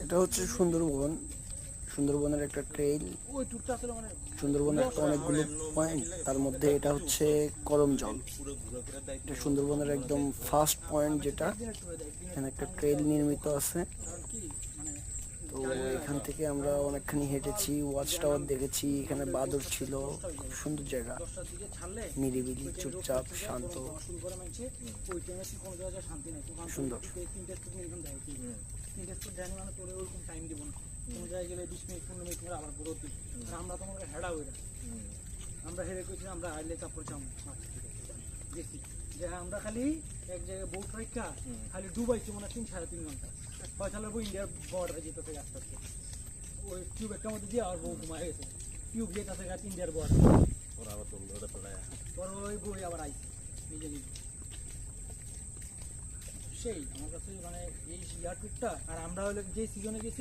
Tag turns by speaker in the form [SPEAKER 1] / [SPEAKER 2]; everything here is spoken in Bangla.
[SPEAKER 1] এটা হচ্ছে সুন্দরবন, সুন্দরবনের একটা ট্রেইল। সুন্দরবনের একটা অনেকগুলো পয়েন্ট, তার মধ্যে এটা হচ্ছে করমজল। এটা সুন্দরবনের একদম ফার্স্ট পয়েন্ট, যেটা এখানে একটা ট্রেইল নির্মিত আছে। তো এখান থেকে আমরা অনেকখানি হেঁটেছি, ওয়াচ টাওয়ার দেখেছি, এখানে বাদর ছিল। খুব সুন্দর জায়গা, নিরিবিলি, চুপচাপ, শান্ত, সুন্দর।
[SPEAKER 2] আমরা হেরে কইছিলাম আমরা আইলে কাপড় চাম গেছি যে আমরা খালি এক জায়গায় বোট রাখা খালি ডুবাইছি মনে 3-3.5 ঘন্টা ফয়সালের বউ ইন্ডিয়ার বর্ডারে যেতে থেকে আস্তে আস্তে ওই টিউব একটা মধ্যে দিয়ে আর বউ ঘুমায় গেছে টিউব যেতে থেকে ইন্ডিয়ার বর্ডার ওরা আবার তোমরা ওটা পড়ায় পর ওই বই আবার আইছে নিজে নিজে সেই আমার কাছে মানে এই ইয়ার টুকটা আর আমরা হলো যে সিজনে গেছি